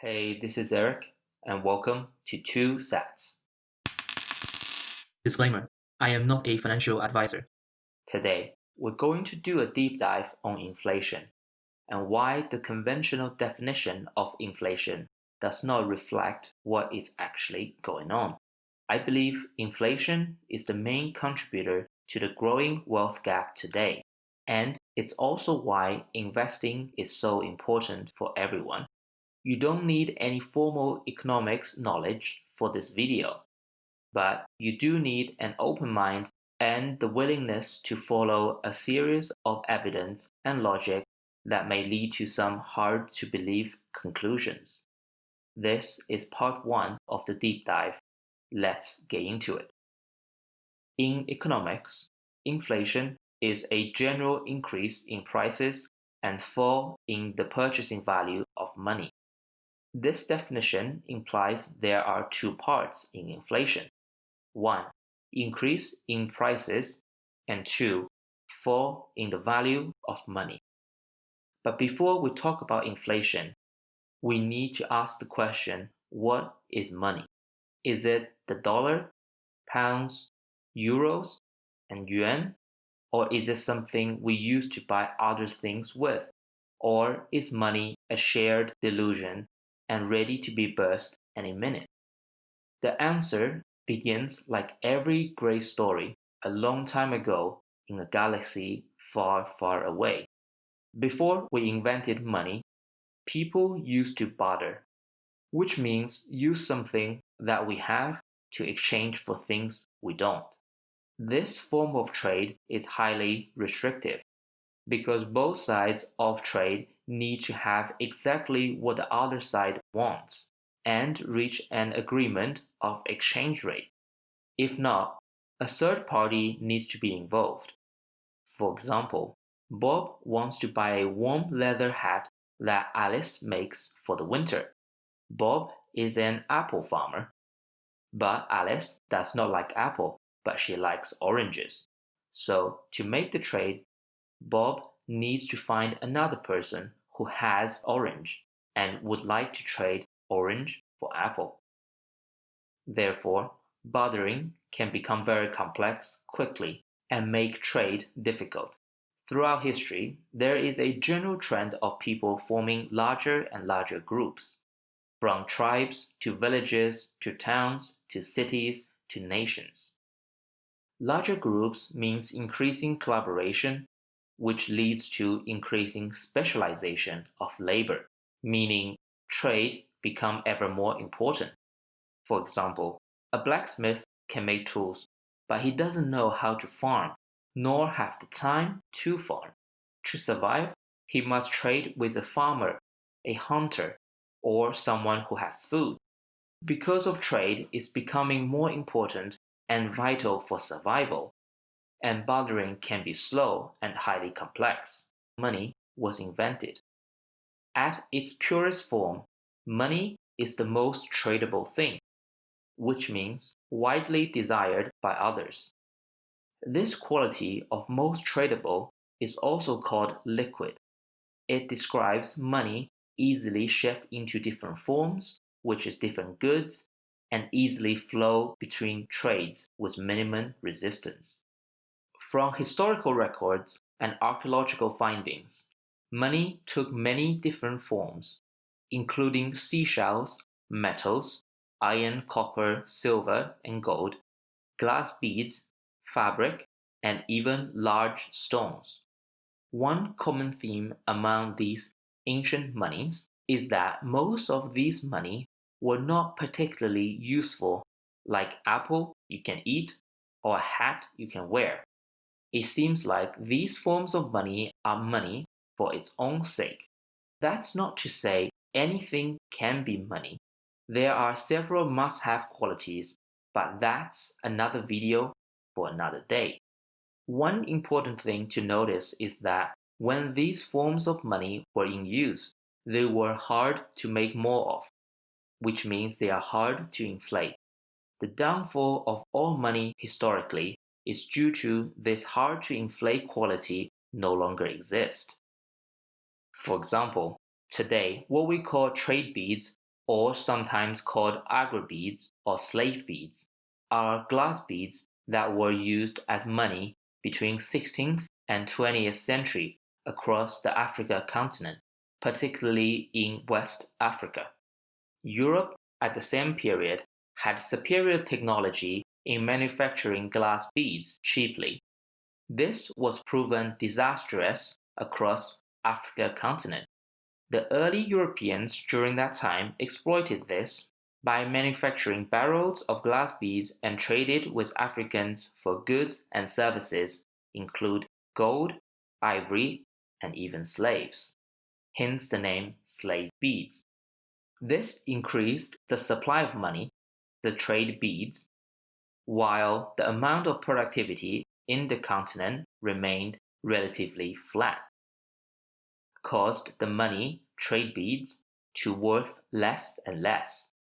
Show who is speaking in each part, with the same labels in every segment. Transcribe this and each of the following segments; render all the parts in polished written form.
Speaker 1: Hey, this is Erik, and welcome to Two Sats.
Speaker 2: Disclaimer: I am not a financial advisor.
Speaker 1: Today, we're going to do a deep dive on inflation and why the conventional definition of inflation does not reflect what is actually going on. I believe inflation is the main contributor to the growing wealth gap today, and it's also why investing is so important for everyone. You don't need any formal economics knowledge for this video, but you do need an open mind and the willingness to follow a series of evidence and logic that may lead to some hard to believe conclusions. This is part one of the deep dive. Let's get into it. In economics, inflation is a general increase in prices and fall in the purchasing value of money. This definition implies there are two parts in inflation. One, increase in prices, and two, fall in the value of money. But before we talk about inflation, we need to ask the question, what is money? Is it the dollar, pounds, euros, and yuan? Or is it something we use to buy other things with? Or is money a shared delusion and ready to be burst any minute? The answer begins like every great story a long time ago in a galaxy far, far away. Before we invented money, people used to barter, which means use something that we have to exchange for things we don't. This form of trade is highly restrictive because both sides of trade need to have exactly what the other side wants and reach an agreement of exchange rate. If not, a third party needs to be involved. For example, Bob wants to buy a warm leather hat that Alice makes for the winter. Bob is an apple farmer, but Alice does not like apple, but she likes oranges. So, to make the trade, Bob needs to find another person who has orange and would like to trade orange for apple. Therefore, bartering can become very complex quickly and make trade difficult. Throughout history, there is a general trend of people forming larger and larger groups, from tribes to villages to towns to cities to nations. Larger groups means increasing collaboration, which leads to increasing specialization of labor, meaning trade become ever more important. For example, a blacksmith can make tools, but he doesn't know how to farm, nor have the time to farm. To survive, he must trade with a farmer, a hunter, or someone who has food. Because of trade is becoming more important and vital for survival, and bartering can be slow and highly complex, money was invented. At its purest form, money is the most tradable thing, which means widely desired by others. This quality of most tradable is also called liquid. It describes money easily shift into different forms, which is different goods, and easily flow between trades with minimum resistance. From historical records and archaeological findings, money took many different forms, including seashells, metals, iron, copper, silver, and gold, glass beads, fabric, and even large stones. One common theme among these ancient monies is that most of these money were not particularly useful, like apple you can eat or a hat you can wear. It seems like these forms of money are money for its own sake. That's not to say anything can be money. There are several must-have qualities, but that's another video for another day. One important thing to notice is that when these forms of money were in use, they were hard to make more of, which means they are hard to inflate. The downfall of all money historically is due to this hard to inflate quality no longer exist. For example, today what we call trade beads or sometimes called agar beads or slave beads, are glass beads that were used as money between 16th and 20th century across the Africa continent, particularly in West Africa. Europe at the same period had superior technology in manufacturing glass beads cheaply. This was proven disastrous across Africa continent. The early Europeans during that time exploited this by manufacturing barrels of glass beads and traded with Africans for goods and services include gold, ivory, and even slaves. Hence the name slave beads. This increased the supply of money, the trade beads, while the amount of productivity in the continent remained relatively flat, caused the money, trade beads, to worth less and less.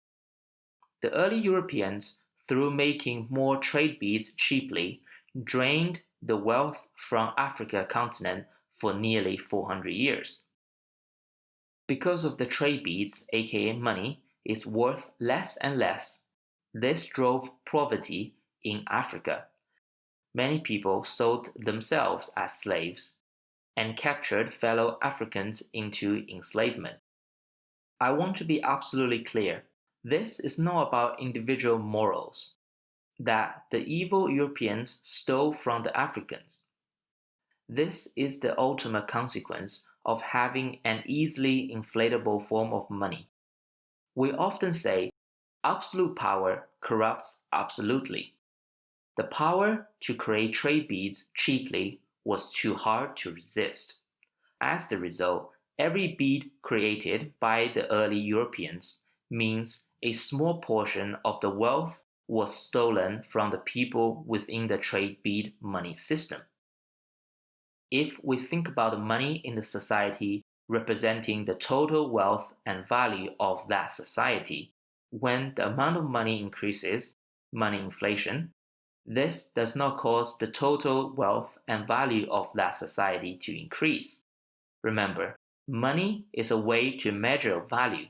Speaker 1: The early Europeans, through making more trade beads cheaply, drained the wealth from Africa continent for nearly 400 years. Because of the trade beads, aka money, is worth less and less, this drove poverty in Africa. Many people sold themselves as slaves and captured fellow Africans into enslavement. I want to be absolutely clear. This is not about individual morals, that the evil Europeans stole from the Africans. This is the ultimate consequence of having an easily inflatable form of money. We often say absolute power corrupts absolutely. The power to create trade beads cheaply was too hard to resist. As the result, every bead created by the early Europeans means a small portion of the wealth was stolen from the people within the trade bead money system. If we think about money in the society representing the total wealth and value of that society, when the amount of money increases, money inflation, this does not cause the total wealth and value of that society to increase. Remember, money is a way to measure value.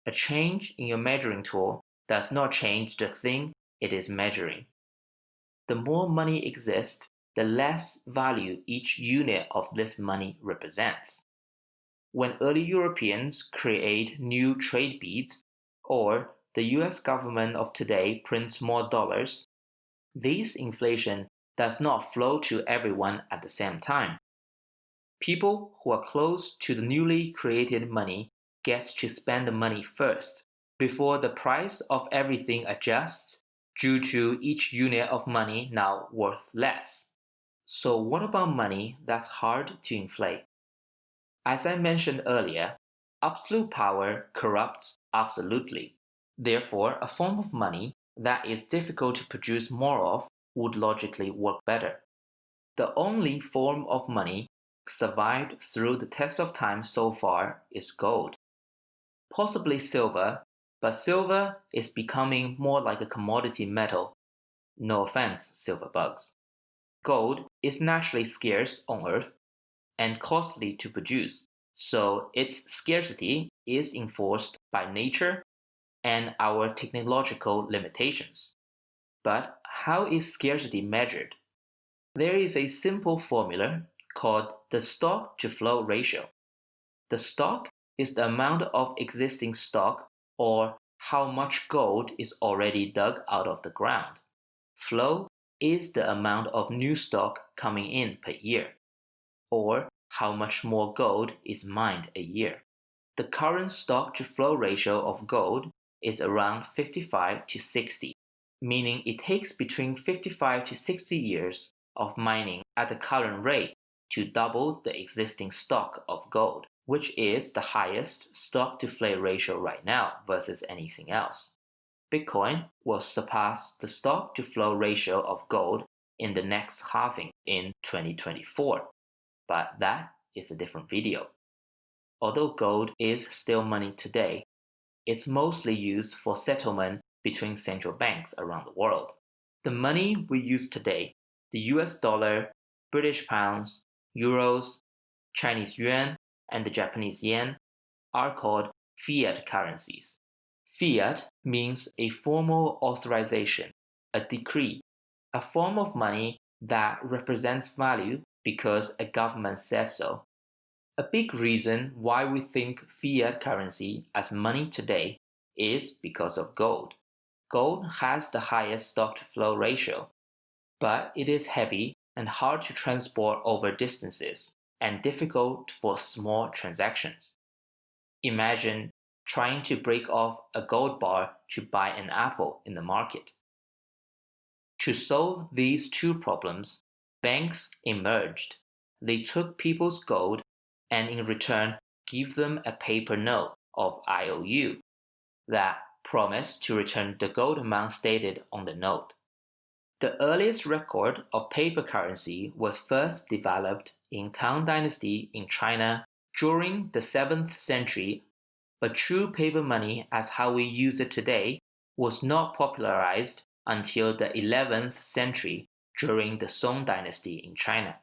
Speaker 1: A change in your measuring tool does not change the thing it is measuring. The more money exists, the less value each unit of this money represents. When early Europeans create new trade beads, or the US government of today prints more dollars, this inflation does not flow to everyone at the same time. People who are close to the newly created money get to spend the money first, before the price of everything adjusts due to each unit of money now worth less. So what about money that's hard to inflate? As I mentioned earlier, absolute power corrupts absolutely. Therefore, a form of money that is difficult to produce more of would logically work better. The only form of money survived through the test of time so far is gold. Possibly silver, but silver is becoming more like a commodity metal. No offense, silver bugs. Gold is naturally scarce on Earth and costly to produce, so its scarcity is enforced by nature and our technological limitations. But how is scarcity measured? There is a simple formula called the stock to flow ratio. The stock is the amount of existing stock, or how much gold is already dug out of the ground. Flow is the amount of new stock coming in per year, or how much more gold is mined a year. The current stock to flow ratio of gold is around 55 to 60, meaning it takes between 55 to 60 years of mining at the current rate to double the existing stock of gold, which is the highest stock to flow ratio right now versus anything else. Bitcoin will surpass the stock to flow ratio of gold in the next halving in 2024, but that is a different video. Although gold is still money today, it's mostly used for settlement between central banks around the world. The money we use today, the US dollar, British pounds, euros, Chinese yuan, and the Japanese yen, are called fiat currencies. Fiat means a formal authorization, a decree, a form of money that represents value because a government says so. A big reason why we think fiat currency as money today is because of gold. Gold has the highest stock to flow ratio, but it is heavy and hard to transport over distances and difficult for small transactions. Imagine trying to break off a gold bar to buy an apple in the market. To solve these two problems, banks emerged. They took people's gold and in return give them a paper note of IOU that promised to return the gold amount stated on the note. The earliest record of paper currency was first developed in Tang Dynasty in China during the 7th century, but true paper money as how we use it today was not popularized until the 11th century during the Song Dynasty in China.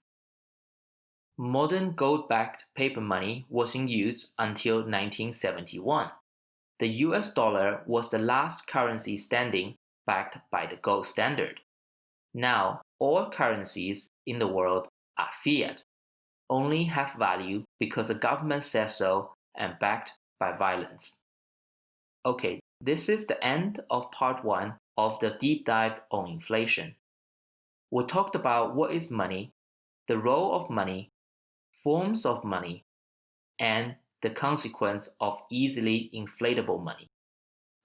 Speaker 1: Modern gold-backed paper money was in use until 1971. The US dollar was the last currency standing backed by the gold standard. Now, all currencies in the world are fiat, only have value because the government says so and backed by violence. Okay, this is the end of part 1 of the deep dive on inflation. We talked about what is money, the role of money, forms of money, and the consequence of easily inflatable money.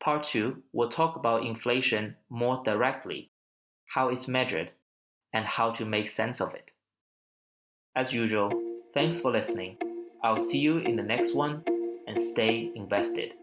Speaker 1: Part 2 will talk about inflation more directly, how it's measured, and how to make sense of it. As usual, thanks for listening. I'll see you in the next one and stay invested.